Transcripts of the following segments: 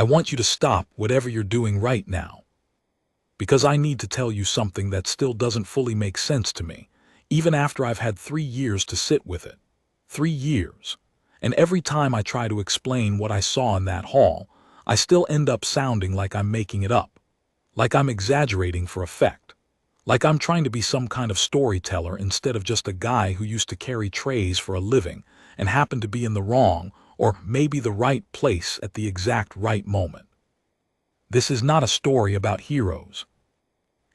I want you to stop whatever you're doing right now, because I need to tell you something that still doesn't fully make sense to me, even after I've had 3 years to sit with it. 3 years. And every time I try to explain what I saw in that hall, I still end up sounding like I'm making it up, like I'm exaggerating for effect, like I'm trying to be some kind of storyteller instead of just a guy who used to carry trays for a living and happened to be in the wrong or maybe the right place at the exact right moment. This is not a story about heroes.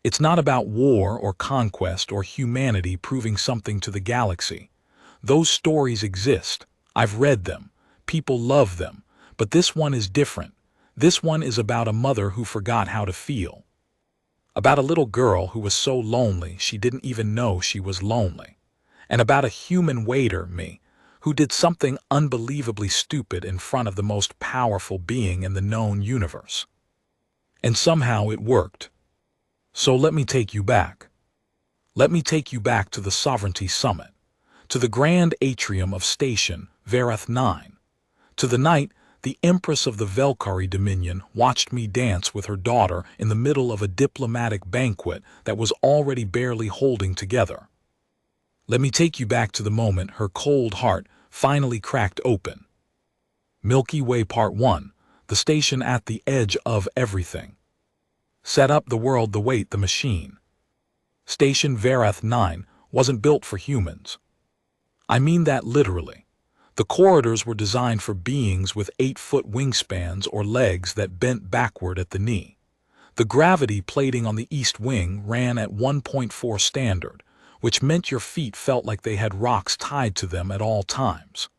It's not about war or conquest or humanity proving something to the galaxy. Those stories exist. I've read them. People love them. But this one is different. This one is about a mother who forgot how to feel. About a little girl who was so lonely she didn't even know she was lonely. And about a human waiter, me, who did something unbelievably stupid in front of the most powerful being in the known universe. And somehow it worked. So let me take you back. Let me take you back to the Sovereignty Summit, to the grand atrium of Station Verath 9, to the night the Empress of the Velkari Dominion watched me dance with her daughter in the middle of a diplomatic banquet that was already barely holding together. Let me take you back to the moment her cold heart finally cracked open. Milky Way Part 1, the station at the edge of everything. Set up the world the weight the machine. Station Verath 9 wasn't built for humans. I mean that literally. The corridors were designed for beings with 8-foot wingspans or legs that bent backward at the knee. The gravity plating on the east wing ran at 1.4 standard, which meant your feet felt like they had rocks tied to them at all times.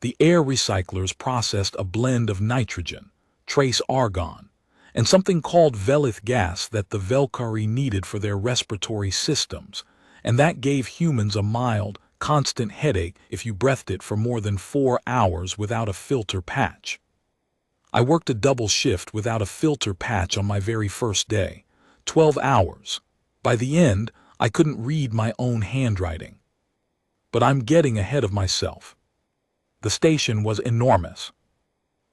The air recyclers processed a blend of nitrogen, trace argon, and something called Velith gas that the Velkari needed for their respiratory systems, and that gave humans a mild, constant headache if you breathed it for more than 4 hours without a filter patch. I worked a double shift without a filter patch on my very first day, 12 hours. By the end, I couldn't read my own handwriting. But I'm getting ahead of myself. The station was enormous.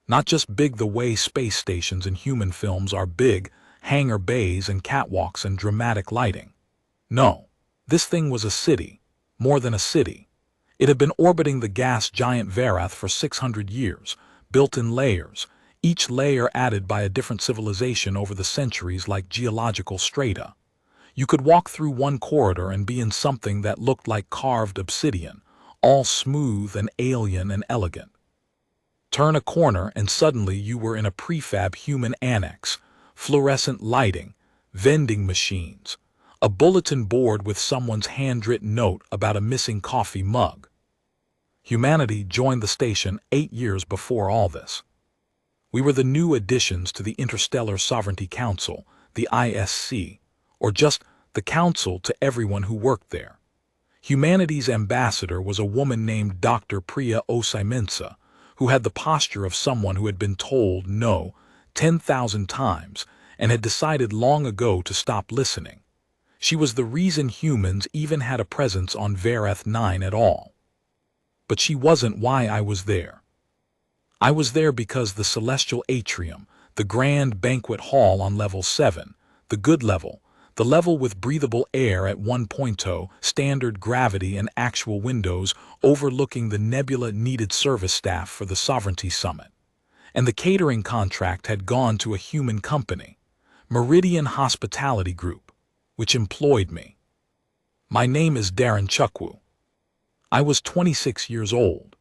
Not just big the way space stations in human films are big, hangar bays and catwalks and dramatic lighting. No, this thing was a city, more than a city. It had been orbiting the gas giant Verath for 600 years, built in layers, each layer added by a different civilization over the centuries like geological strata. You could walk through one corridor and be in something that looked like carved obsidian, all smooth and alien and elegant. Turn a corner and suddenly you were in a prefab human annex, fluorescent lighting, vending machines, a bulletin board with someone's handwritten note about a missing coffee mug. Humanity joined the station 8 years before all this. We were the new additions to the Interstellar Sovereignty Council, the ISC, or just the council to everyone who worked there. Humanity's ambassador was a woman named Dr. Priya Osimensa, who had the posture of someone who had been told no 10,000 times and had decided long ago to stop listening. She was the reason humans even had a presence on Verath 9 at all. But she wasn't why I was there. I was there because the celestial atrium, the grand banquet hall on level 7, the good level, the level with breathable air at 1.0, standard gravity and actual windows overlooking the nebula-needed service staff for the Sovereignty Summit. And the catering contract had gone to a human company, Meridian Hospitality Group, which employed me. My name is Darren Chukwu. I was 26 years old.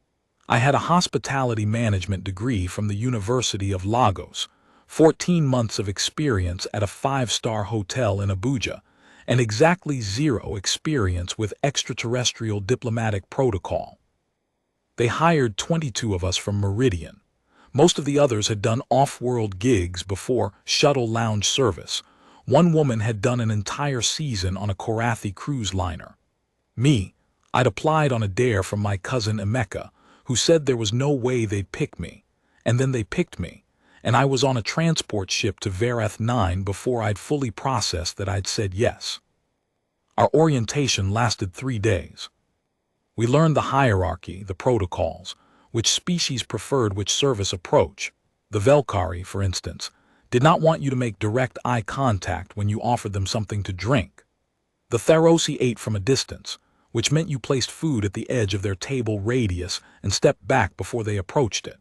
I had a hospitality management degree from the University of Lagos, 14 months of experience at a 5-star hotel in Abuja, and exactly 0 experience with extraterrestrial diplomatic protocol. They hired 22 of us from Meridian. Most of the others had done off-world gigs before shuttle lounge service. One woman had done an entire season on a Korathi cruise liner. Me, I'd applied on a dare from my cousin Emeka, who said there was no way they'd pick me, and then they picked me. And I was on a transport ship to Verath 9 before I'd fully processed that I'd said yes. Our orientation lasted 3 days. We learned the hierarchy, the protocols, which species preferred which service approach. The Velkari, for instance, did not want you to make direct eye contact when you offered them something to drink. The Tharosi ate from a distance, which meant you placed food at the edge of their table radius and stepped back before they approached it.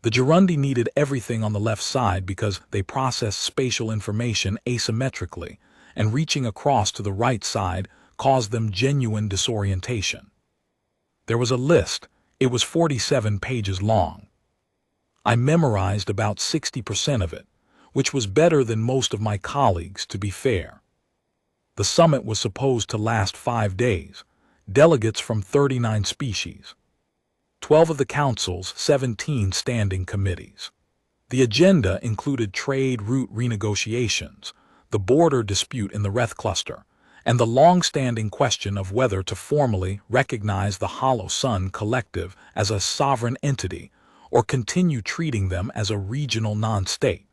The Gerundi needed everything on the left side because they processed spatial information asymmetrically, and reaching across to the right side caused them genuine disorientation. There was a list. It was 47 pages long. I memorized about 60% of it, which was better than most of my colleagues, to be fair. The summit was supposed to last 5 days. Delegates from 39 species. 12 of the council's 17 standing committees. The agenda included trade route renegotiations, the border dispute in the Reth cluster, and the long-standing question of whether to formally recognize the Hollow Sun Collective as a sovereign entity or continue treating them as a regional non-state.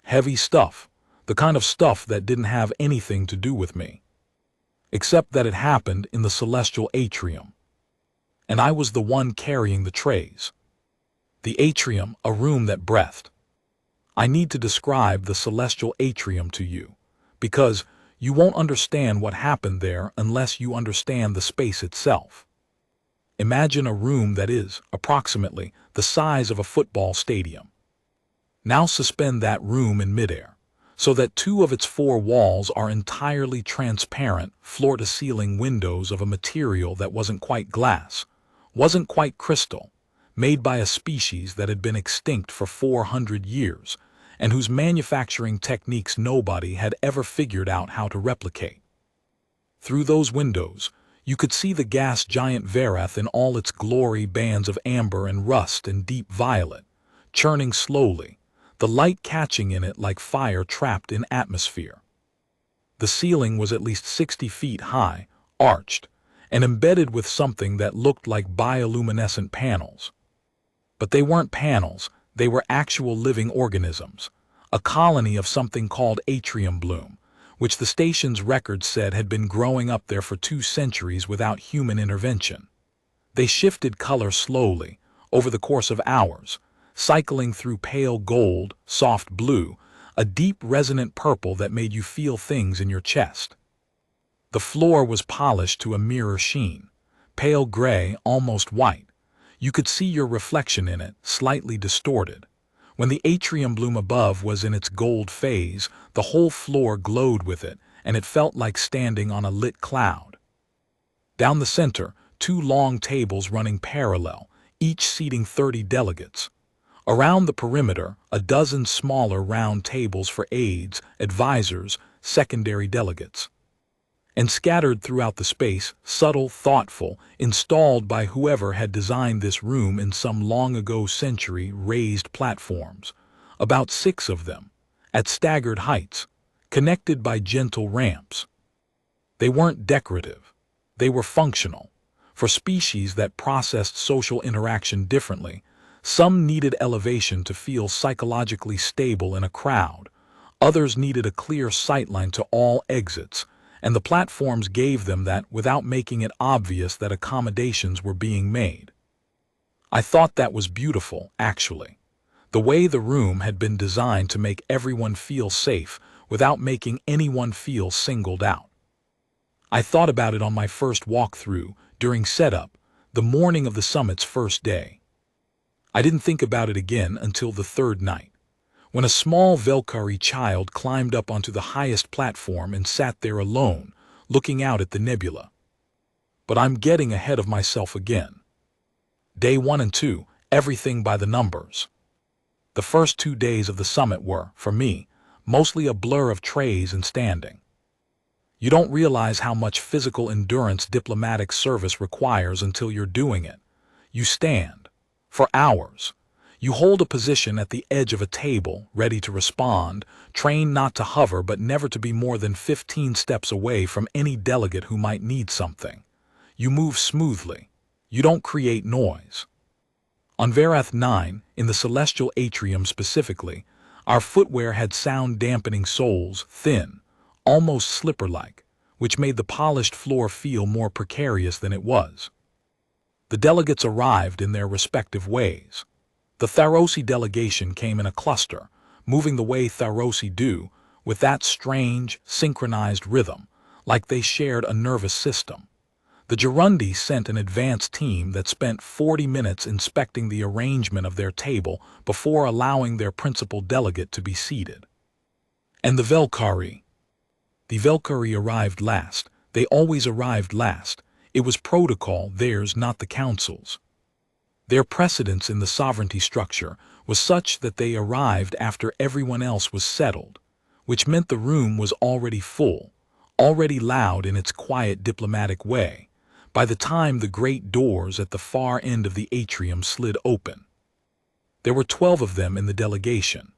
Heavy stuff, the kind of stuff that didn't have anything to do with me, except that it happened in the celestial atrium, and I was the one carrying the trays. The atrium, a room that breathed. I need to describe the celestial atrium to you, because you won't understand what happened there unless you understand the space itself. Imagine a room that is, approximately, the size of a football stadium. Now suspend that room in midair, so that 2 of its 4 walls are entirely transparent, floor-to-ceiling windows of a material that wasn't quite glass, wasn't quite crystal, made by a species that had been extinct for 400 years, and whose manufacturing techniques nobody had ever figured out how to replicate. Through those windows, you could see the gas giant Vereth in all its glory, bands of amber and rust and deep violet, churning slowly, the light catching in it like fire trapped in atmosphere. The ceiling was at least 60 feet high, arched, and embedded with something that looked like bioluminescent panels. But they weren't panels, they were actual living organisms, a colony of something called atrium bloom, which the station's records said had been growing up there for 2 centuries without human intervention. They shifted color slowly, over the course of hours, cycling through pale gold, soft blue, a deep resonant purple that made you feel things in your chest. The floor was polished to a mirror sheen, pale gray, almost white. You could see your reflection in it, slightly distorted. When the atrium bloom above was in its gold phase, the whole floor glowed with it, and it felt like standing on a lit cloud. Down the center, 2 long tables running parallel, each seating 30 delegates. Around the perimeter, a dozen smaller round tables for aides, advisors, secondary delegates. And scattered throughout the space, subtle, thoughtful, installed by whoever had designed this room in some long-ago century, raised platforms, about 6 of them, at staggered heights, connected by gentle ramps. They weren't decorative. They were functional. For species that processed social interaction differently, some needed elevation to feel psychologically stable in a crowd, others needed a clear sightline to all exits, and the platforms gave them that without making it obvious that accommodations were being made. I thought that was beautiful, actually, the way the room had been designed to make everyone feel safe without making anyone feel singled out. I thought about it on my first walkthrough, during setup, the morning of the summit's first day. I didn't think about it again until the 3rd night, when a small Velkari child climbed up onto the highest platform and sat there alone, looking out at the nebula. But I'm getting ahead of myself again. Day 1 and 2, everything by the numbers. The first 2 days of the summit were, for me, mostly a blur of trays and standing. You don't realize how much physical endurance diplomatic service requires until you're doing it. You stand. For hours. You hold a position at the edge of a table, ready to respond, trained not to hover but never to be more than 15 steps away from any delegate who might need something. You move smoothly. You don't create noise. On Vereth 9, in the celestial atrium specifically, our footwear had sound-dampening soles, thin, almost slipper-like, which made the polished floor feel more precarious than it was. The delegates arrived in their respective ways. The Tharosi delegation came in a cluster, moving the way Tharosi do, with that strange, synchronized rhythm, like they shared a nervous system. The Gerundi sent an advance team that spent 40 minutes inspecting the arrangement of their table before allowing their principal delegate to be seated. And the Velkari. The Velkari arrived last. They always arrived last. It was protocol, theirs, not the council's. Their precedence in the sovereignty structure was such that they arrived after everyone else was settled, which meant the room was already full, already loud in its quiet diplomatic way, by the time the great doors at the far end of the atrium slid open. There were 12 of them in the delegation.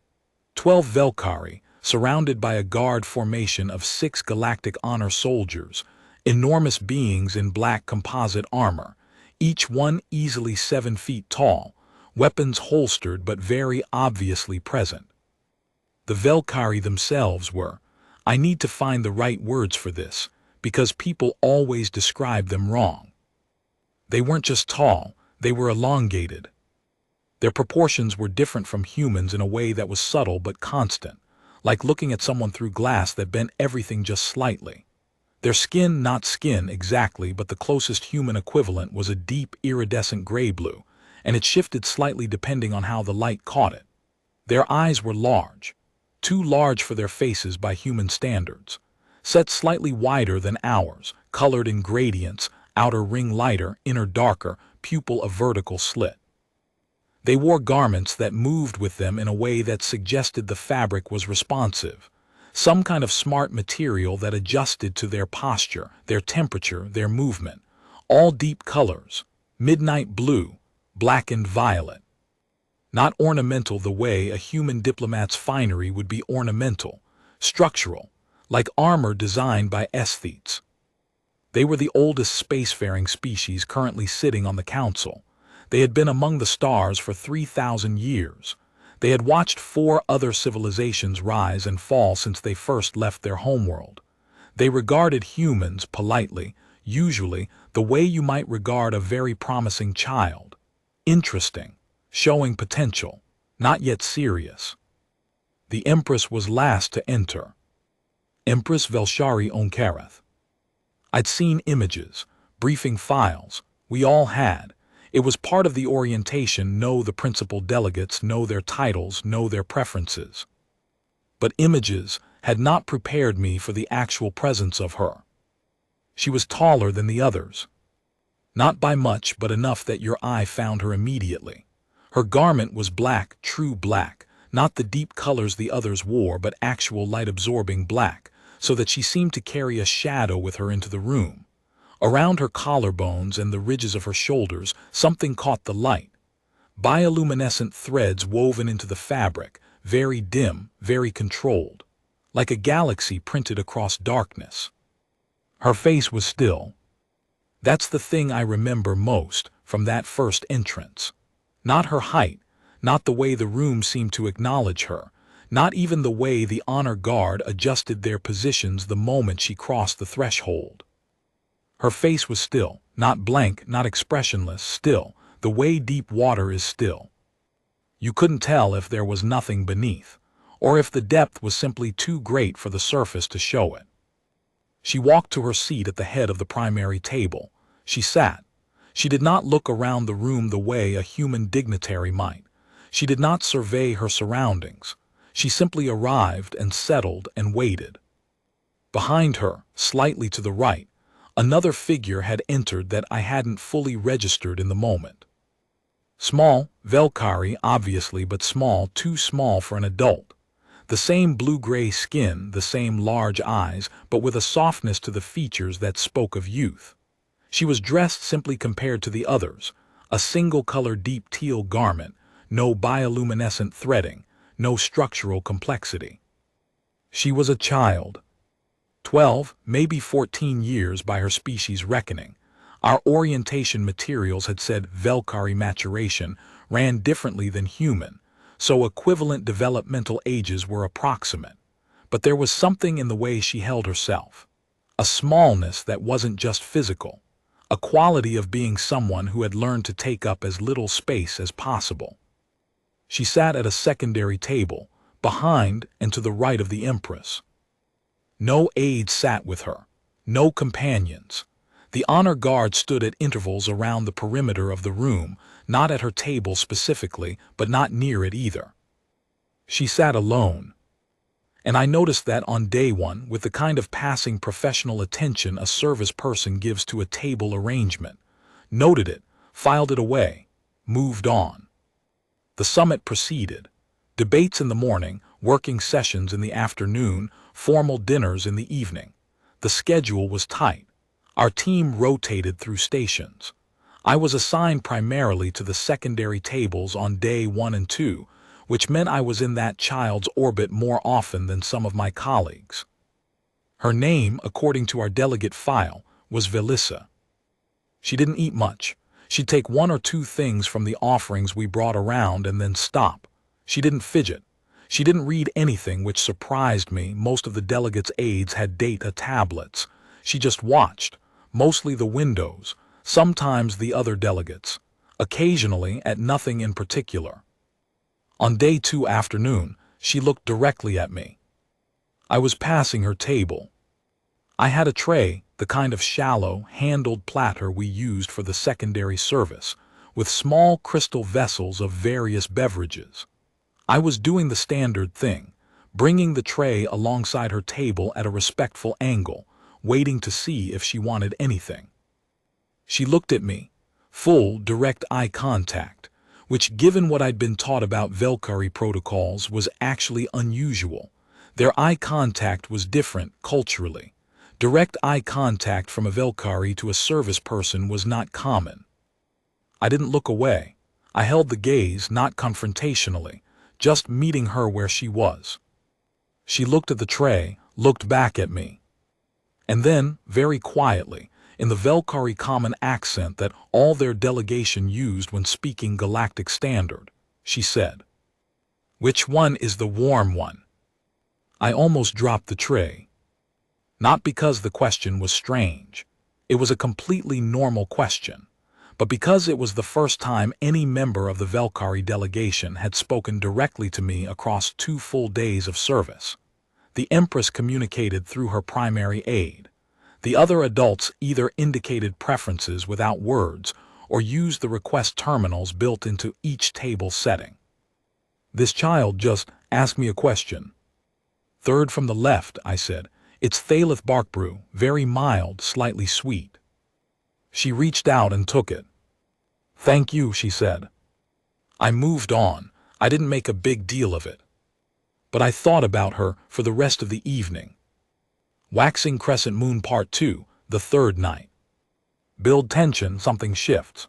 12 Velkari, surrounded by a guard formation of 6 galactic honor soldiers, enormous beings in black composite armor, each one easily 7 feet tall, weapons holstered but very obviously present. The Velkari themselves were, I need to find the right words for this, because people always describe them wrong. They weren't just tall, they were elongated. Their proportions were different from humans in a way that was subtle but constant, like looking at someone through glass that bent everything just slightly. Their skin, not skin exactly, but the closest human equivalent, was a deep, iridescent gray-blue, and it shifted slightly depending on how the light caught it. Their eyes were large, too large for their faces by human standards, set slightly wider than ours, colored in gradients, outer ring lighter, inner darker, pupil a vertical slit. They wore garments that moved with them in a way that suggested the fabric was responsive, some kind of smart material that adjusted to their posture, their temperature, their movement. All deep colors, midnight blue, black and violet. Not ornamental the way a human diplomat's finery would be ornamental, structural, like armor designed by aesthetes. They were the oldest spacefaring species currently sitting on the council. They had been among the stars for 3,000 years. They had watched 4 other civilizations rise and fall since they first left their homeworld. They regarded humans politely, usually the way you might regard a very promising child. Interesting, showing potential, not yet serious. The Empress was last to enter. Empress Velshari Onkareth. I'd seen images, briefing files, we all had. It was part of the orientation, know the principal delegates, know their titles, know their preferences. But images had not prepared me for the actual presence of her. She was taller than the others. Not by much, but enough that your eye found her immediately. Her garment was black, true black, not the deep colors the others wore, but actual light-absorbing black, so that she seemed to carry a shadow with her into the room. Around her collarbones and the ridges of her shoulders, something caught the light. Bioluminescent threads woven into the fabric, very dim, very controlled, like a galaxy printed across darkness. Her face was still. That's the thing I remember most from that first entrance. Not her height, not the way the room seemed to acknowledge her, not even the way the honor guard adjusted their positions the moment she crossed the threshold. Her face was still, not blank, not expressionless, still, the way deep water is still. You couldn't tell if there was nothing beneath, or if the depth was simply too great for the surface to show it. She walked to her seat at the head of the primary table. She sat. She did not look around the room the way a human dignitary might. She did not survey her surroundings. She simply arrived and settled and waited. Behind her, slightly to the right, another figure had entered that I hadn't fully registered in the moment. Small, Velkari obviously, but small, too small for an adult. The same blue-gray skin, the same large eyes, but with a softness to the features that spoke of youth. She was dressed simply compared to the others, a single-color deep teal garment, no bioluminescent threading, no structural complexity. She was a child. 12, maybe 14 years by her species reckoning. Our orientation materials had said Velkari maturation ran differently than human, so equivalent developmental ages were approximate. But there was something in the way she held herself. A smallness that wasn't just physical. A quality of being someone who had learned to take up as little space as possible. She sat at a secondary table, behind and to the right of the Empress. No aides sat with her, no companions. The honor guard stood at intervals around the perimeter of the room, not at her table specifically, but not near it either. She sat alone. And I noticed that on day one, with the kind of passing professional attention a service person gives to a table arrangement, noted it, filed it away, moved on. The summit proceeded. Debates in the morning, working sessions in the afternoon, formal dinners in the evening. The schedule was tight. Our team rotated through stations. I was assigned primarily to the secondary tables on day 1 and 2, which meant I was in that child's orbit more often than some of my colleagues. Her name, according to our delegate file, was Velissa. She didn't eat much. She'd take 1 or 2 things from the offerings we brought around and then stop. She didn't fidget. She didn't read anything, which surprised me. Most of the delegates' aides had data tablets. She just watched, mostly the windows, sometimes the other delegates, occasionally at nothing in particular. On day 2 afternoon, she looked directly at me. I was passing her table. I had a tray, the kind of shallow, handled platter we used for the secondary service, with small crystal vessels of various beverages. I was doing the standard thing, bringing the tray alongside her table at a respectful angle, waiting to see if she wanted anything. She looked at me, full, direct eye contact, which, given what I'd been taught about Velkari protocols, was actually unusual. Their eye contact was different culturally. Direct eye contact from a Velkari to a service person was not common. I didn't look away. I held the gaze, not confrontationally, just meeting her where she was. She looked at the tray, looked back at me. And then, very quietly, in the Velkari common accent that all their delegation used when speaking Galactic Standard, she said, "Which one is the warm one?" I almost dropped the tray. Not because the question was strange. It was a completely normal question, but because it was the first time any member of the Velkari delegation had spoken directly to me across 2 full days of service. The Empress communicated through her primary aide. The other adults either indicated preferences without words or used the request terminals built into each table setting. This child just asked me a question. "Third from the left," I said. "It's Thalith bark brew, very mild, slightly sweet." She reached out and took it. "Thank you," she said. I moved on. I didn't make a big deal of it. But I thought about her for the rest of the evening. Waxing Crescent Moon Part 2, the 3rd night. Build tension, something shifts.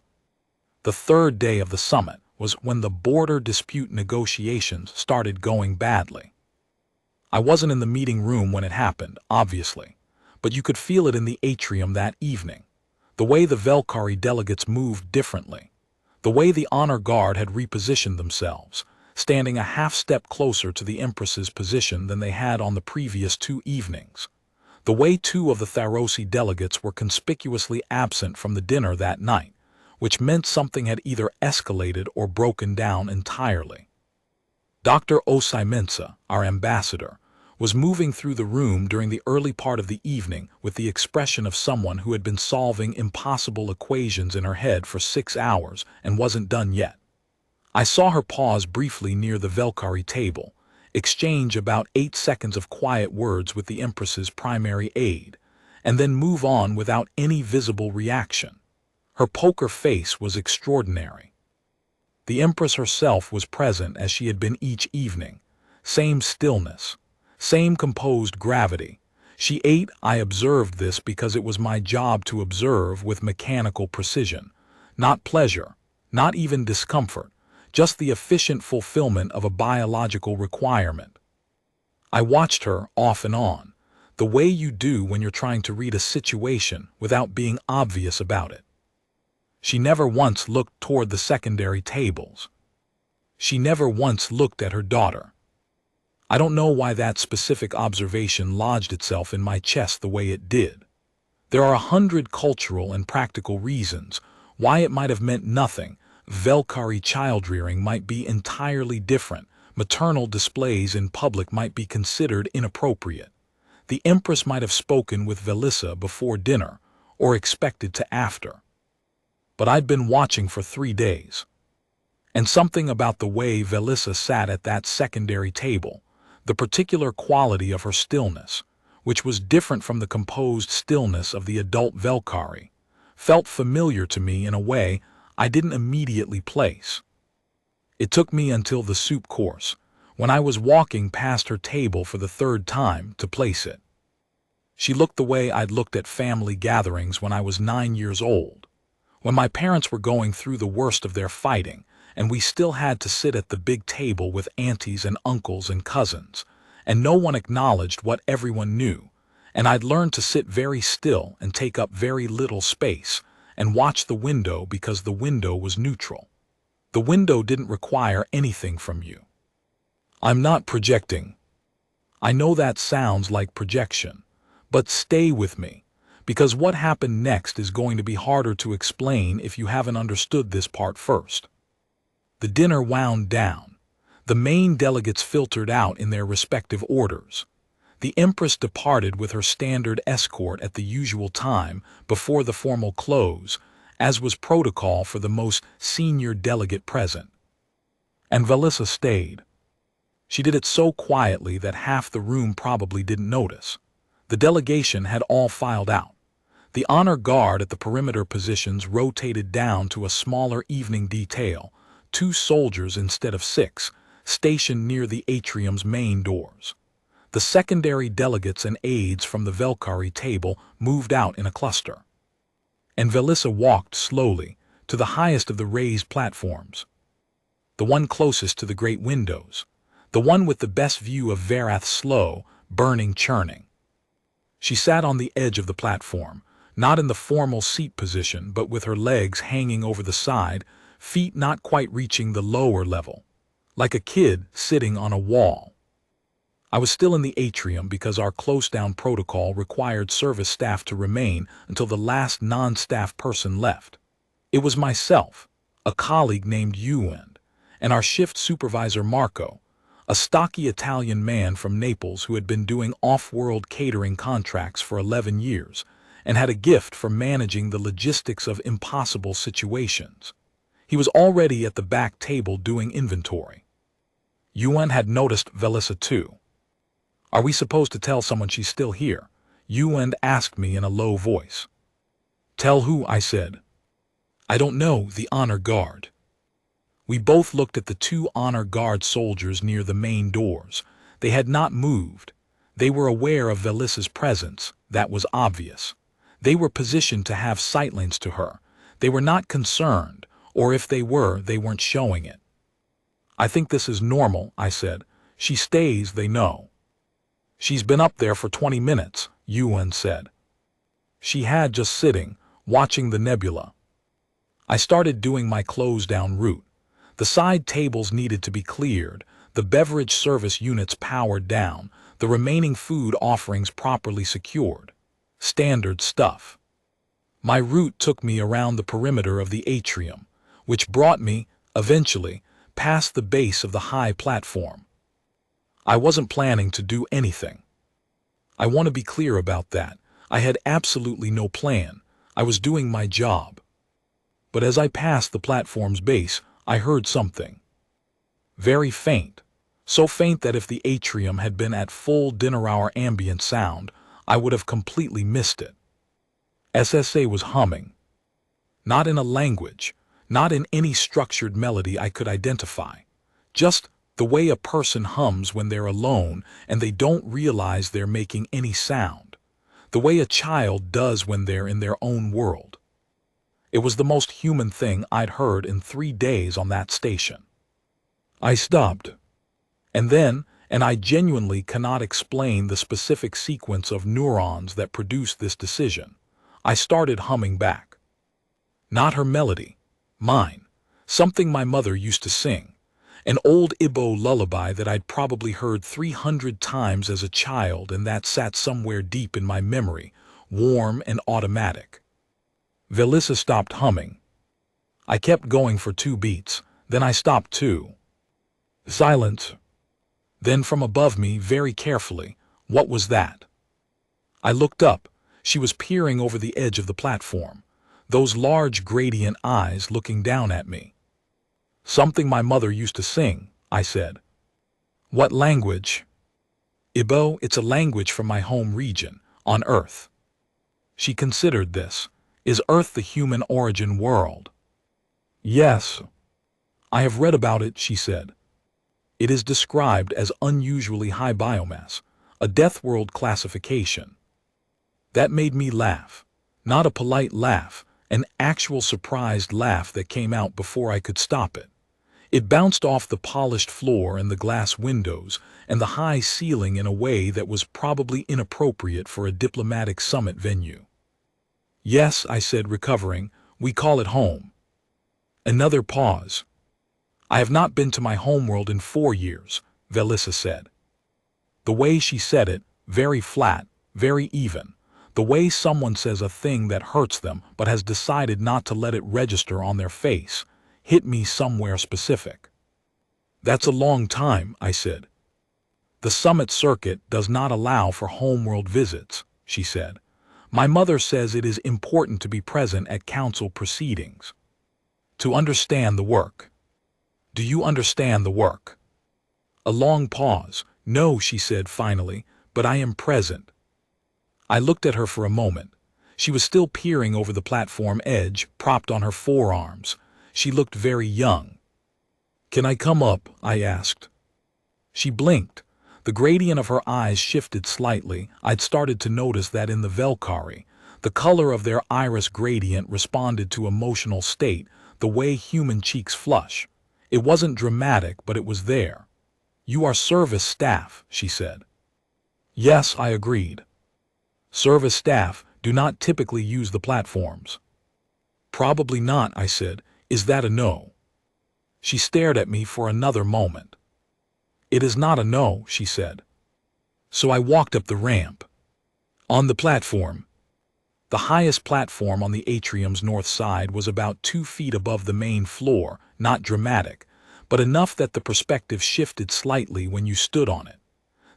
The 3rd day of the summit was when the border dispute negotiations started going badly. I wasn't in the meeting room when it happened, obviously, but you could feel it in the atrium that evening. The way the Velkari delegates moved differently. The way the honor guard had repositioned themselves, standing a half-step closer to the Empress's position than they had on the previous 2 evenings. The way 2 of the Tharosi delegates were conspicuously absent from the dinner that night, which meant something had either escalated or broken down entirely. Dr. Osai Mensa, our ambassador, was moving through the room during the early part of the evening with the expression of someone who had been solving impossible equations in her head for 6 hours and wasn't done yet. I saw her pause briefly near the Velkari table, exchange about 8 seconds of quiet words with the Empress's primary aide, and then move on without any visible reaction. Her poker face was extraordinary. The Empress herself was present as she had been each evening. Same stillness, same composed gravity. She ate. I observed this because it was my job to observe with mechanical precision. Not pleasure, not even discomfort, just the efficient fulfillment of a biological requirement. I watched her off and on, the way you do when you're trying to read a situation without being obvious about it. She never once looked toward the secondary tables. She never once looked at her daughter. I don't know why that specific observation lodged itself in my chest the way it did. There are 100 cultural and practical reasons why it might have meant nothing, Velkari child-rearing might be entirely different. Maternal displays in public might be considered inappropriate. The Empress might have spoken with Velissa before dinner, or expected to after. But I'd been watching for 3 days. And something about the way Velissa sat at that secondary table, the particular quality of her stillness, which was different from the composed stillness of the adult Velkari, felt familiar to me in a way I didn't immediately place. It took me until the soup course, when I was walking past her table for the 3rd time, to place it. She looked the way I'd looked at family gatherings when I was 9 years old, when my parents were going through the worst of their fighting, and we still had to sit at the big table with aunties and uncles and cousins, and no one acknowledged what everyone knew, and I'd learned to sit very still and take up very little space, and watch the window because the window was neutral. The window didn't require anything from you. I'm not projecting. I know that sounds like projection, but stay with me, because what happened next is going to be harder to explain if you haven't understood this part first. The dinner wound down. The main delegates filtered out in their respective orders. The Empress departed with her standard escort at the usual time before the formal close, as was protocol for the most senior delegate present. And Velissa stayed. She did it so quietly that half the room probably didn't notice. The delegation had all filed out. The honor guard at the perimeter positions rotated down to a smaller evening detail, 2 soldiers instead of 6, stationed near the atrium's main doors. The secondary delegates and aides from the Velkari table moved out in a cluster. And Velissa walked slowly to the highest of the raised platforms, the one closest to the great windows, the one with the best view of Varath's slow, burning churning. She sat on the edge of the platform, not in the formal seat position, but with her legs hanging over the side, feet not quite reaching the lower level, like a kid sitting on a wall. I was still in the atrium because our close-down protocol required service staff to remain until the last non-staff person left. It was myself, a colleague named Ewan, and our shift supervisor Marco, a stocky Italian man from Naples who had been doing off-world catering contracts for 11 years and had a gift for managing the logistics of impossible situations. He was already at the back table doing inventory. Ewan had noticed Velissa too. "Are we supposed to tell someone she's still here?" Ewan asked me in a low voice. "Tell who?" I said. "I don't know, the honor guard." We both looked at the 2 honor guard soldiers near the main doors. They had not moved. They were aware of Velissa's presence, that was obvious. They were positioned to have sightlines to her. They were not concerned, or if they were, they weren't showing it. "I think this is normal," I said. "She stays, they know." "She's been up there for 20 minutes, Ewan said. "She had, just sitting, watching the nebula." I started doing my close-down route. The side tables needed to be cleared, the beverage service units powered down, the remaining food offerings properly secured. Standard stuff. My route took me around the perimeter of the atrium, which brought me, eventually, past the base of the high platform. I wasn't planning to do anything. I want to be clear about that. I had absolutely no plan. I was doing my job. But as I passed the platform's base, I heard something. Very faint. So faint that if the atrium had been at full dinner-hour ambient sound, I would have completely missed it. SSA was humming. Not in a language, not in any structured melody I could identify. Just the way a person hums when they're alone and they don't realize they're making any sound. The way a child does when they're in their own world. It was the most human thing I'd heard in 3 days on that station. I stopped. And then, and I genuinely cannot explain the specific sequence of neurons that produced this decision, I started humming back. Not her melody, mine, something my mother used to sing, an old Igbo lullaby that I'd probably heard 300 times as a child and that sat somewhere deep in my memory, warm and automatic. Velissa stopped humming. I kept going for 2 beats, then I stopped too. Silence. Then from above me, very carefully, what was that? I looked up. She was peering over the edge of the platform, those large gradient eyes looking down at me. Something my mother used to sing, I said. What language? Igbo, it's a language from my home region, on Earth. She considered this. Is Earth the human origin world? Yes. I have read about it, she said. It is described as unusually high biomass, a death world classification. That made me laugh. Not a polite laugh, an actual surprised laugh that came out before I could stop it. It bounced off the polished floor and the glass windows and the high ceiling in a way that was probably inappropriate for a diplomatic summit venue. Yes, I said, recovering, we call it home. Another pause. I have not been to my homeworld in 4 years, Velissa said. The way she said it, very flat, very even. The way someone says a thing that hurts them but has decided not to let it register on their face, hit me somewhere specific. That's a long time, I said. The summit circuit does not allow for homeworld visits, she said. My mother says it is important to be present at council proceedings. To understand the work. Do you understand the work? A long pause. No, she said finally, but I am present. I looked at her for a moment. She was still peering over the platform edge, propped on her forearms. She looked very young. Can I come up? I asked. She blinked. The gradient of her eyes shifted slightly. I'd started to notice that in the Velkari, the color of their iris gradient responded to emotional state, the way human cheeks flush. It wasn't dramatic, but it was there. You are service staff, she said. Yes, I agreed. Service staff do not typically use the platforms. Probably not, I said. Is that a no? She stared at me for another moment. It is not a no, she said. So I walked up the ramp. On the platform. The highest platform on the atrium's north side was about 2 feet above the main floor, not dramatic, but enough that the perspective shifted slightly when you stood on it.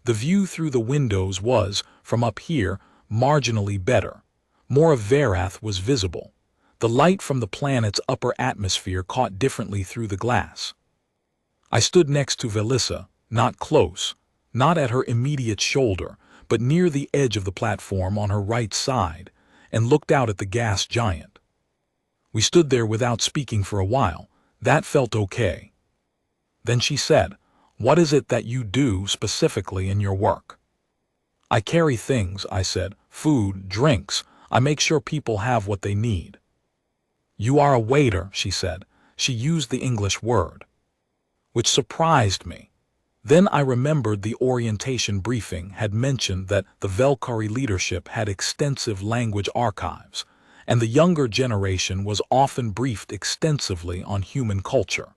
The view through the windows was, from up here, marginally better. More of Verath was visible. The light from the planet's upper atmosphere caught differently through the glass. I stood next to Velissa, not close, not at her immediate shoulder, but near the edge of the platform on her right side, and looked out at the gas giant. We stood there without speaking for a while. That felt okay. Then she said, "What is it that you do specifically in your work?" "I carry things," I said, "food, drinks. I make sure people have what they need." "You are a waiter," she said. She used the English word, which surprised me. Then I remembered the orientation briefing had mentioned that the Velkari leadership had extensive language archives, and the younger generation was often briefed extensively on human culture.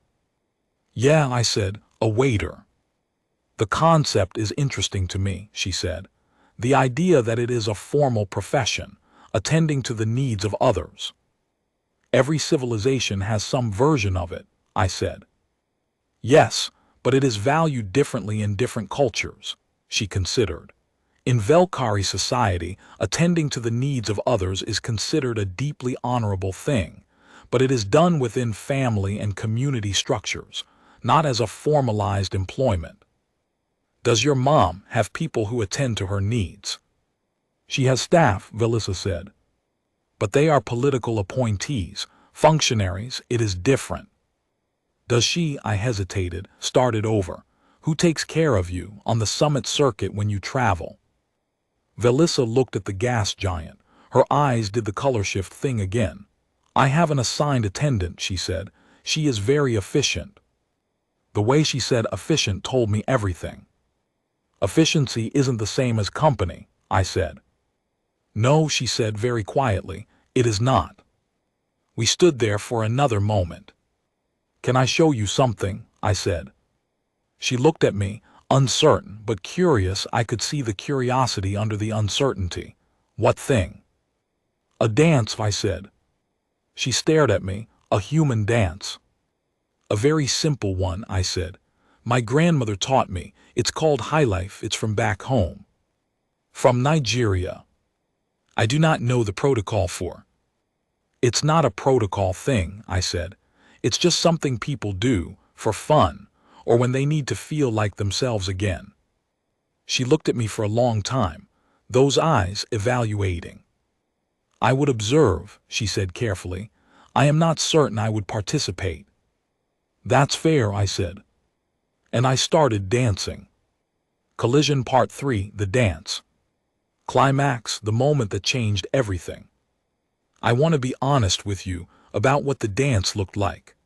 "Yeah," I said, "a waiter." "The concept is interesting to me," she said. "The idea that it is a formal profession, attending to the needs of others." "Every civilization has some version of it," I said. "Yes, but it is valued differently in different cultures," she considered. In Velkari society, attending to the needs of others is considered a deeply honorable thing, but it is done within family and community structures, not as a formalized employment. "Does your mom have people who attend to her needs?" "She has staff," Velissa said. "But they are political appointees, functionaries. It is different." "Does she," I hesitated, started over, "who takes care of you on the summit circuit when you travel?" Velissa looked at the gas giant. Her eyes did the color shift thing again. "I have an assigned attendant," she said. "She is very efficient." The way she said efficient told me everything. "Efficiency isn't the same as company," I said. "No," she said very quietly, "it is not." We stood there for another moment. "Can I show you something?" I said. She looked at me, uncertain but curious. I could see the curiosity under the uncertainty. "What thing?" "A dance," I said. She stared at me, A human dance. A very simple one, I said. My grandmother taught me. It's called highlife. It's from back home. From Nigeria. I do not know the protocol for. It's not a protocol thing, I said. It's just something people do, for fun, or when they need to feel like themselves again. She looked at me for a long time, those eyes evaluating. I would observe, she said carefully. I am not certain I would participate. That's fair, I said. And I started dancing. Collision Part 3, the dance. Climax, the moment that changed everything. I want to be honest with you about what the dance looked like.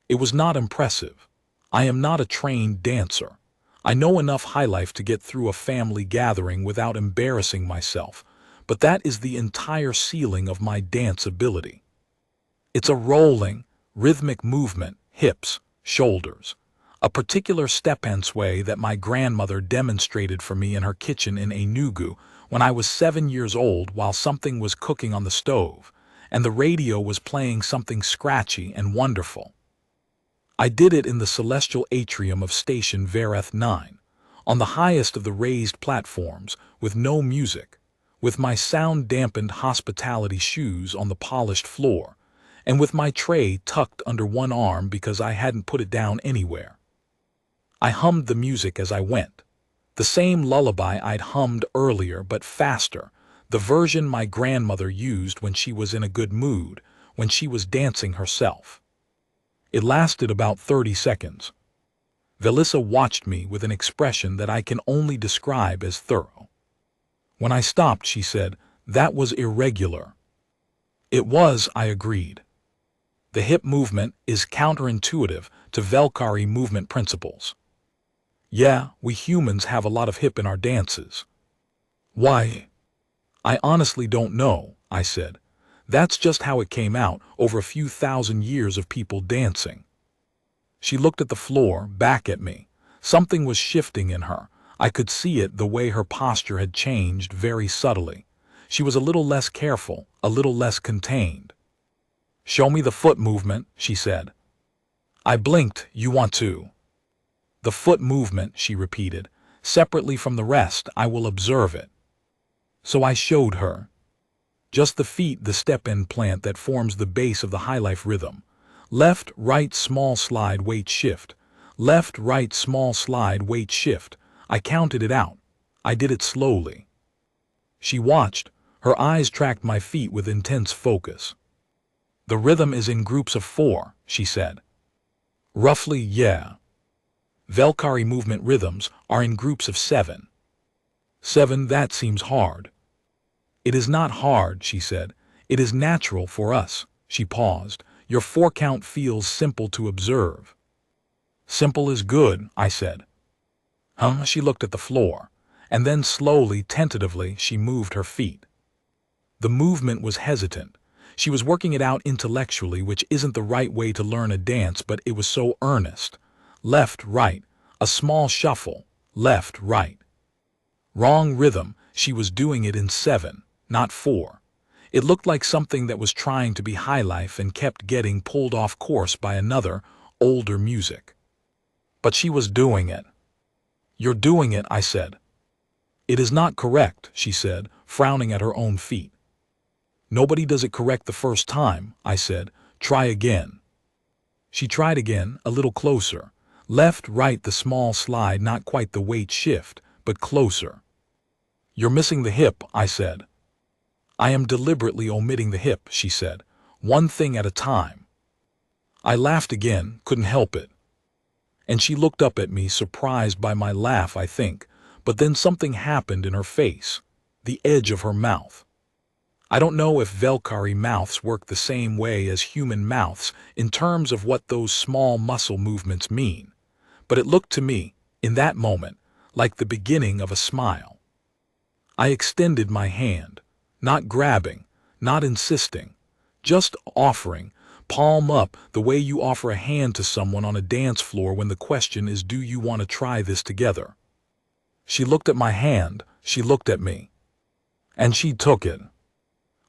It was not impressive. I am not a trained dancer. I know enough highlife to get through a family gathering without embarrassing myself, but that is the entire ceiling of my dance ability. It's a rolling, rhythmic movement, hips, shoulders, a particular step and sway that my grandmother demonstrated for me in her kitchen in Enugu when I was 7 years old while something was cooking on the stove, and the radio was playing something scratchy and wonderful. I did it in the celestial atrium of Station Vereth 9, on the highest of the raised platforms, with no music, with my sound-dampened hospitality shoes on the polished floor, and with my tray tucked under one arm because I hadn't put it down anywhere. I hummed the music as I went, the same lullaby I'd hummed earlier but faster, the version my grandmother used when she was in a good mood, when she was dancing herself. It lasted about 30 seconds. Velissa watched me with an expression that I can only describe as thorough. When I stopped, she said, "That was irregular." It was, I agreed. The hip movement is counterintuitive to Velkari movement principles. Yeah, we humans have a lot of hip in our dances. Why? I honestly don't know, I said. That's just how it came out over a few thousand years of people dancing. She looked at the floor, back at me. Something was shifting in her. I could see it the way her posture had changed very subtly. She was a little less careful, a little less contained. "Show me the foot movement," she said. I blinked. "You want to?" "The foot movement," she repeated. "Separately from the rest, I will observe it." So I showed her. Just the feet, the step-in plant that forms the base of the highlife rhythm. Left, right, small slide, weight shift. Left, right, small slide, weight shift. I counted it out. I did it slowly. She watched. Her eyes tracked my feet with intense focus. "The rhythm is in groups of 4, she said. "Roughly, yeah." Velkari movement rhythms are in groups of 7. 7, that seems hard. "It is not hard," she said. "It is natural for us." She paused. "Your 4-count feels simple to observe." "Simple is good," I said. "Huh?" She looked at the floor, and then slowly, tentatively, she moved her feet. The movement was hesitant. She was working it out intellectually, which isn't the right way to learn a dance, but it was so earnest. Left, right, a small shuffle, left, right. Wrong rhythm, she was doing it in 7, not 4. It looked like something that was trying to be highlife and kept getting pulled off course by another, older music. But she was doing it. "You're doing it," I said. "It is not correct," she said, frowning at her own feet. "Nobody does it correct the first time," I said. "Try again." She tried again, a little closer. Left, right, the small slide, not quite the weight shift, but closer. "You're missing the hip," I said. "I am deliberately omitting the hip," she said. "One thing at a time." I laughed again, couldn't help it. And she looked up at me, surprised by my laugh, I think, but then something happened in her face, the edge of her mouth. I don't know if Velkari mouths work the same way as human mouths in terms of what those small muscle movements mean, but it looked to me, in that moment, like the beginning of a smile. I extended my hand, not grabbing, not insisting, just offering, palm up, the way you offer a hand to someone on a dance floor when the question is, "Do you want to try this together?" She looked at my hand, she looked at me. And she took it.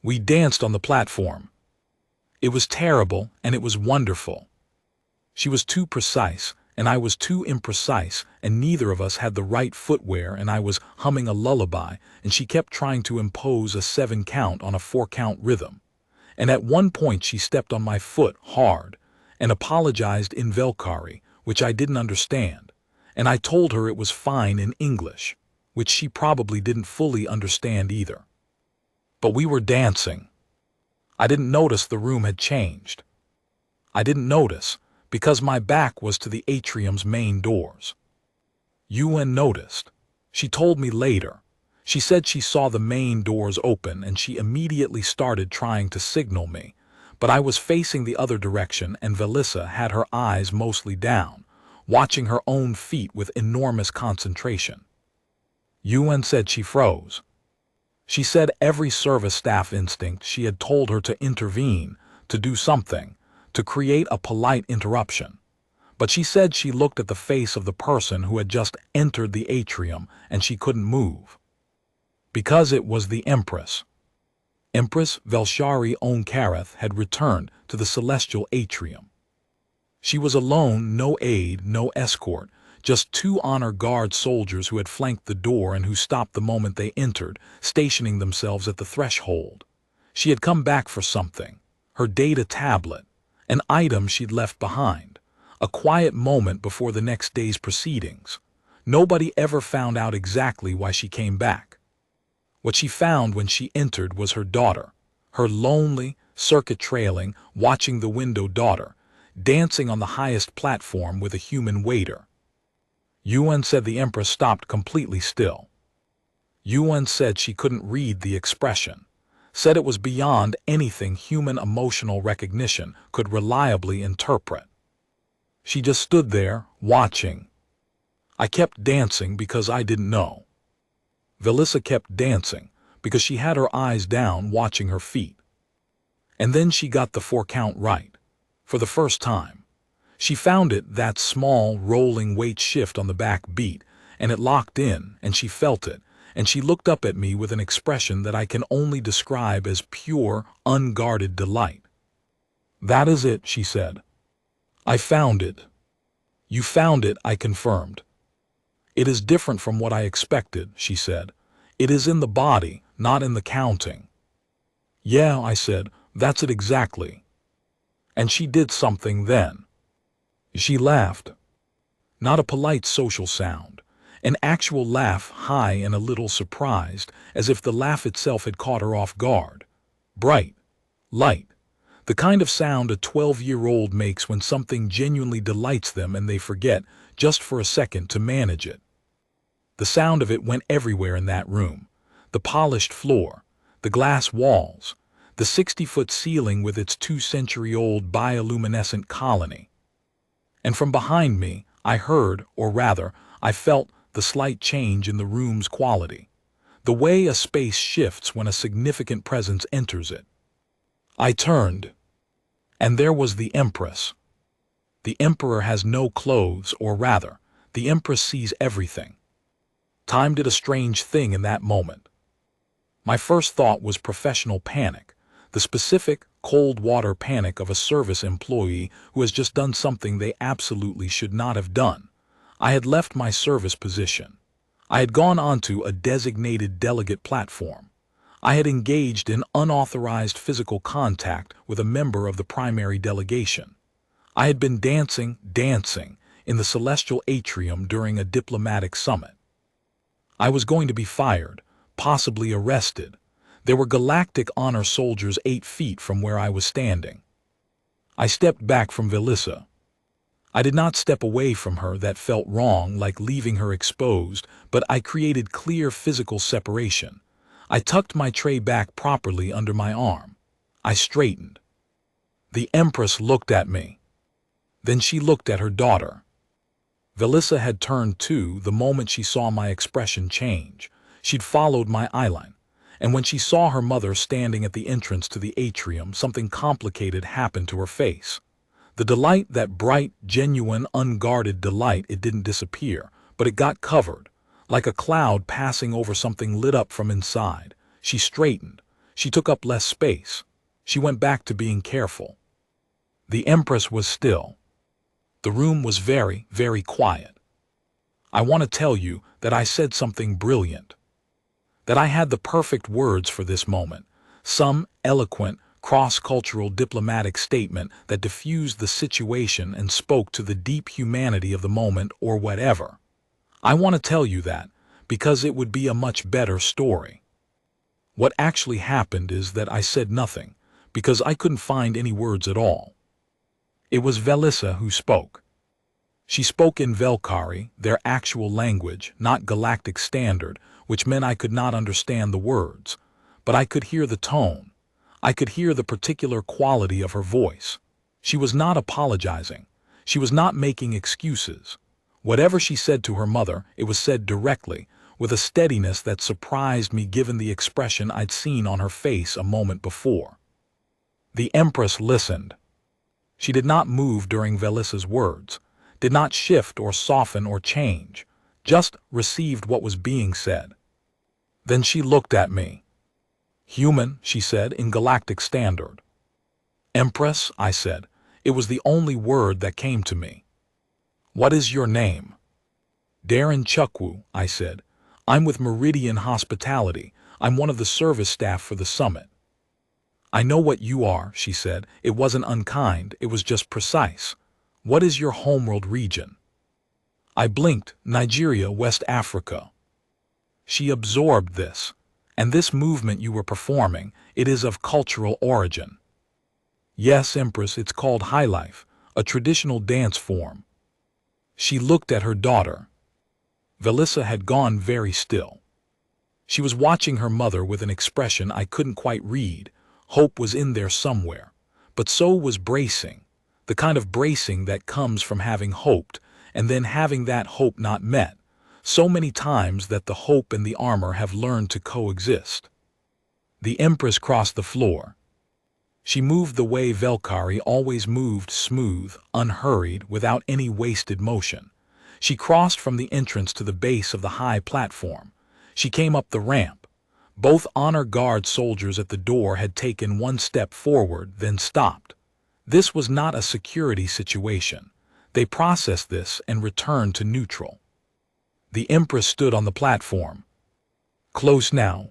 We danced on the platform. It was terrible, and it was wonderful. She was too precise, and I was too imprecise, and neither of us had the right footwear, and I was humming a lullaby, and she kept trying to impose a 7 count on a 4 count rhythm. And at one point she stepped on my foot hard and apologized in Velkari, which I didn't understand, and I told her it was fine in English, which she probably didn't fully understand either. But we were dancing. I didn't notice the room had changed. I didn't notice because my back was to the atrium's main doors. Yuen noticed. She told me later. She said she saw the main doors open and she immediately started trying to signal me, but I was facing the other direction and Velissa had her eyes mostly down, watching her own feet with enormous concentration. Yuen said she froze. She said every service staff instinct she had told her to intervene, to do something, to create a polite interruption. But she said she looked at the face of the person who had just entered the atrium and she couldn't move. Because it was the Empress. Empress Velshari Onkareth had returned to the celestial atrium. She was alone, no aide, no escort, just 2 honor guard soldiers who had flanked the door and who stopped the moment they entered, stationing themselves at the threshold. She had come back for something, her data tablet, an item she'd left behind, a quiet moment before the next day's proceedings. Nobody ever found out exactly why she came back. What she found when she entered was her daughter, her lonely, circuit-trailing, watching the window daughter, dancing on the highest platform with a human waiter. Yuen said the Empress stopped completely still. Yuen said she couldn't read the expression, said it was beyond anything human emotional recognition could reliably interpret. She just stood there, watching. I kept dancing because I didn't know. Velissa kept dancing because she had her eyes down watching her feet. And then she got the 4 count right. For the first time. She found it, that small, rolling weight shift on the back beat, and it locked in, and she felt it, and she looked up at me with an expression that I can only describe as pure, unguarded delight. "That is it," she said. "I found it." "You found it," I confirmed. "It is different from what I expected," she said. "It is in the body, not in the counting." "Yeah," I said, "that's it exactly." And she did something then. She laughed. Not a polite social sound. An actual laugh, high and a little surprised, as if the laugh itself had caught her off guard. Bright. Light. The kind of sound a 12-year-old makes when something genuinely delights them and they forget, just for a second, to manage it. The sound of it went everywhere in that room. The polished floor, the glass walls, the 60-foot ceiling with its 2-century-old bioluminescent colony. And from behind me, I heard, or rather, I felt the slight change in the room's quality, the way a space shifts when a significant presence enters it. I turned, and there was the Empress. The Emperor has no clothes, or rather, the Empress sees everything. Time did a strange thing in that moment. My first thought was professional panic, the specific, cold water panic of a service employee who has just done something they absolutely should not have done. I had left my service position. I had gone onto a designated delegate platform. I had engaged in unauthorized physical contact with a member of the primary delegation. I had been dancing in the celestial atrium during a diplomatic summit. I was going to be fired, possibly arrested. There were galactic honor soldiers 8 feet from where I was standing. I stepped back from Velissa. I did not step away from her, that felt wrong, like leaving her exposed, but I created clear physical separation. I tucked my tray back properly under my arm. I straightened. The Empress looked at me. Then she looked at her daughter. Velissa had turned too the moment she saw my expression change. She'd followed my eyeline. And when she saw her mother standing at the entrance to the atrium, something complicated happened to her face. The delight, that bright, genuine, unguarded delight, it didn't disappear, but it got covered, like a cloud passing over something lit up from inside. She straightened. She took up less space. She went back to being careful. The Empress was still. The room was very, very quiet. I want to tell you that I said something brilliant. That I had the perfect words for this moment. Some eloquent, cross-cultural diplomatic statement that diffused the situation and spoke to the deep humanity of the moment or whatever. I want to tell you that, because it would be a much better story. What actually happened is that I said nothing, because I couldn't find any words at all. It was Velissa who spoke. She spoke in Velkari, their actual language, not Galactic Standard, which meant I could not understand the words, but I could hear the tone. I could hear the particular quality of her voice. She was not apologizing. She was not making excuses. Whatever she said to her mother, it was said directly, with a steadiness that surprised me given the expression I'd seen on her face a moment before. The Empress listened. She did not move during Velissa's words, did not shift or soften or change, just received what was being said. Then she looked at me. Human, she said, in Galactic Standard. Empress, I said. It was the only word that came to me. What is your name? Darren Chukwu, I said. I'm with Meridian Hospitality. I'm one of the service staff for the summit. I know what you are, she said. It wasn't unkind, it was just precise. What is your homeworld region? I blinked. Nigeria, West Africa. She absorbed this. And this movement you were performing, it is of cultural origin. Yes, Empress, it's called highlife, a traditional dance form. She looked at her daughter. Velissa had gone very still. She was watching her mother with an expression I couldn't quite read. Hope was in there somewhere, but so was bracing, the kind of bracing that comes from having hoped and then having that hope not met, so many times that the hope and the armor have learned to coexist. The Empress crossed the floor. She moved the way Velkari always moved, smooth, unhurried, without any wasted motion. She crossed from the entrance to the base of the high platform. She came up the ramp. Both honor guard soldiers at the door had taken one step forward, then stopped. This was not a security situation. They processed this and returned to neutral. The Empress stood on the platform. Close now.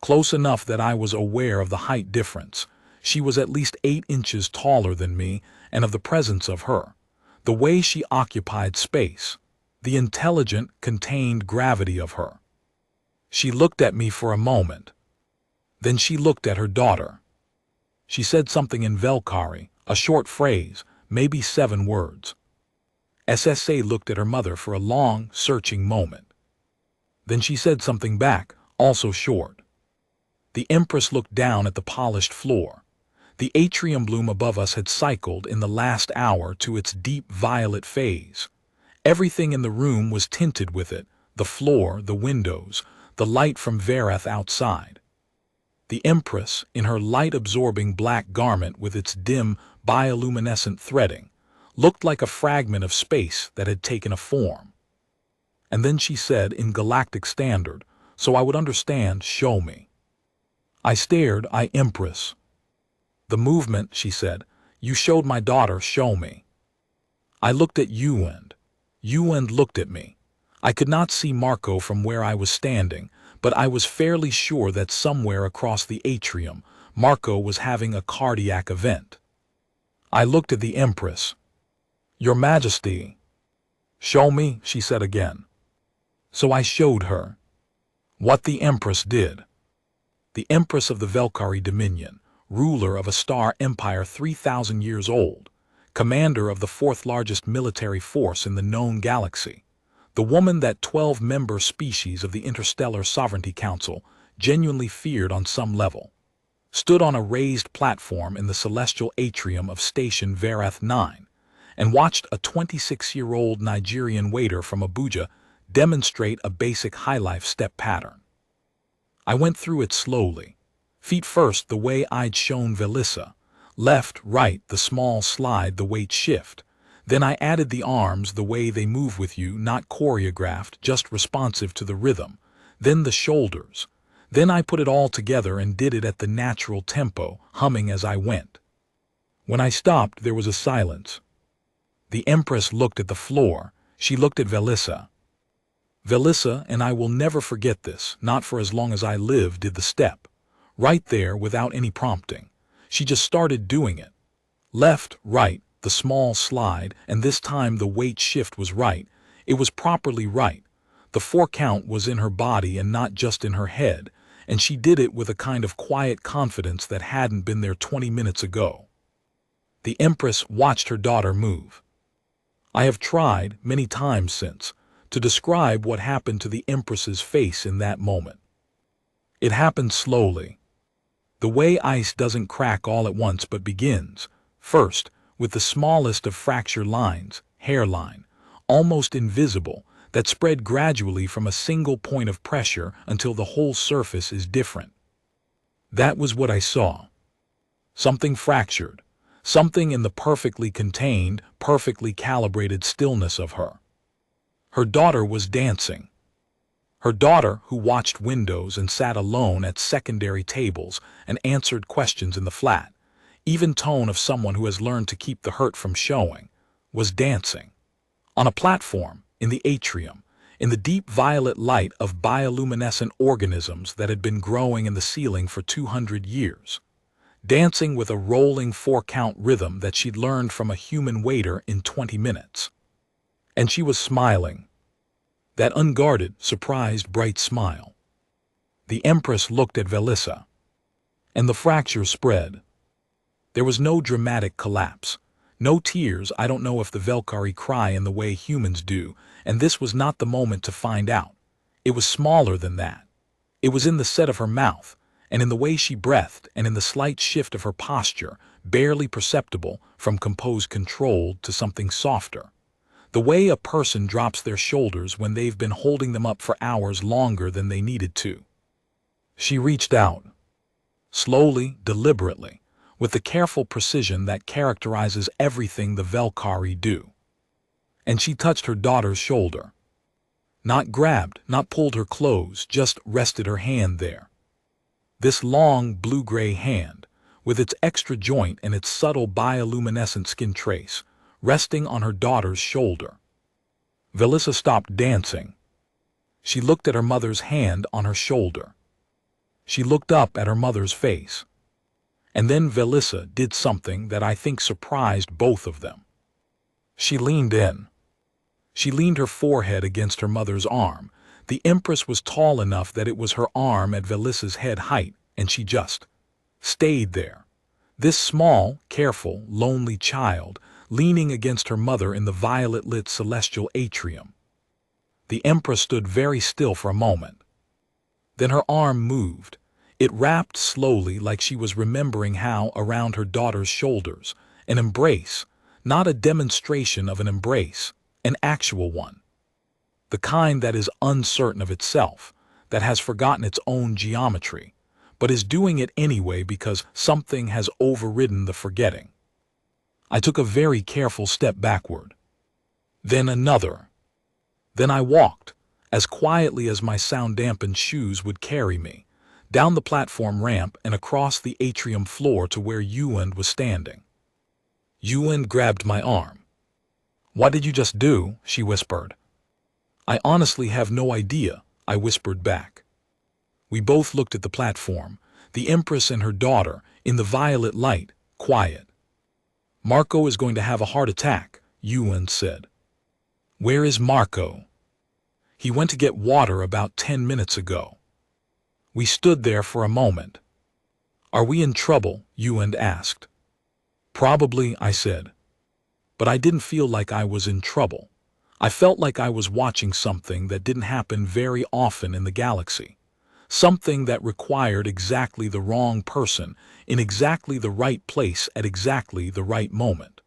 Close enough that I was aware of the height difference. She was at least 8 inches taller than me, and of the presence of her. The way she occupied space. The intelligent, contained gravity of her. She looked at me for a moment. Then she looked at her daughter. She said something in Velkari, a short phrase, maybe 7 words. SSA looked at her mother for a long, searching moment. Then she said something back, also short. The Empress looked down at the polished floor. The atrium bloom above us had cycled in the last hour to its deep violet phase. Everything in the room was tinted with it, the floor, the windows, the light from Verath outside. The Empress, in her light-absorbing black garment with its dim, bioluminescent threading, looked like a fragment of space that had taken a form. And then she said in Galactic Standard, so I would understand, show me. I stared, Empress. The movement, she said, you showed my daughter, show me. I looked at Yuend. Yuend looked at me. I could not see Marco from where I was standing, but I was fairly sure that somewhere across the atrium, Marco was having a cardiac event. I looked at the Empress. Your Majesty. Show me, she said again. So I showed her. What the Empress did. The Empress of the Velkari Dominion, ruler of a star empire 3,000 years old, commander of the 4th largest military force in the known galaxy, the woman that 12-member species of the Interstellar Sovereignty Council genuinely feared on some level, stood on a raised platform in the celestial atrium of Station Verath 9, and watched a 26-year-old Nigerian waiter from Abuja demonstrate a basic highlife step pattern. I went through it slowly. Feet first the way I'd shown Velissa, left, right, the small slide, the weight shift. Then I added the arms the way they move with you, not choreographed, just responsive to the rhythm. Then the shoulders. Then I put it all together and did it at the natural tempo, humming as I went. When I stopped, there was a silence. The Empress looked at the floor. She looked at Velissa. Velissa, and I will never forget this, not for as long as I live, did the step. Right there, without any prompting. She just started doing it. Left, right, the small slide, and this time the weight shift was right. It was properly right. The 4 count was in her body and not just in her head, and she did it with a kind of quiet confidence that hadn't been there 20 minutes ago. The Empress watched her daughter move. I have tried, many times since, to describe what happened to the Empress's face in that moment. It happened slowly. The way ice doesn't crack all at once but begins, first, with the smallest of fracture lines, hairline, almost invisible, that spread gradually from a single point of pressure until the whole surface is different. That was what I saw. Something fractured, something in the perfectly contained, perfectly calibrated stillness of her. Her daughter was dancing. Her daughter, who watched windows and sat alone at secondary tables and answered questions in the flat, even tone of someone who has learned to keep the hurt from showing, was dancing. On a platform, in the atrium, in the deep violet light of bioluminescent organisms that had been growing in the ceiling for 200 years. Dancing with a rolling 4-count rhythm that she'd learned from a human waiter in 20 minutes. And she was smiling. That unguarded, surprised, bright smile. The Empress looked at Velissa. And the fracture spread. There was no dramatic collapse. No tears. I don't know if the Velkari cry in the way humans do, and this was not the moment to find out. It was smaller than that. It was in the set of her mouth, and in the way she breathed, and in the slight shift of her posture, barely perceptible, from composed controlled to something softer. The way a person drops their shoulders when they've been holding them up for hours longer than they needed to. She reached out. Slowly, deliberately, with the careful precision that characterizes everything the Velkari do. And she touched her daughter's shoulder. Not grabbed, not pulled her close, just rested her hand there. This long, blue-gray hand, with its extra joint and its subtle bioluminescent skin trace, resting on her daughter's shoulder. Velissa stopped dancing. She looked at her mother's hand on her shoulder. She looked up at her mother's face. And then Velissa did something that I think surprised both of them. She leaned in. She leaned her forehead against her mother's arm. The Empress was tall enough that it was her arm at Velissa's head height, and she just stayed there. This small, careful, lonely child, leaning against her mother in the violet-lit celestial atrium. The Empress stood very still for a moment. Then her arm moved. It wrapped slowly like she was remembering how around her daughter's shoulders, an embrace, not a demonstration of an embrace, an actual one. The kind that is uncertain of itself, that has forgotten its own geometry, but is doing it anyway because something has overridden the forgetting. I took a very careful step backward. Then another. Then I walked, as quietly as my sound-dampened shoes would carry me, down the platform ramp and across the atrium floor to where Yuan was standing. Yuan grabbed my arm. "What did you just do?" she whispered. "I honestly have no idea," I whispered back. We both looked at the platform, the Empress and her daughter, in the violet light, quiet. "Marco is going to have a heart attack," Yuan said. "Where is Marco?" "He went to get water about 10 minutes ago." We stood there for a moment. "Are we in trouble?" Yuan asked. "Probably," I said. But I didn't feel like I was in trouble. I felt like I was watching something that didn't happen very often in the galaxy. Something that required exactly the wrong person in exactly the right place at exactly the right moment.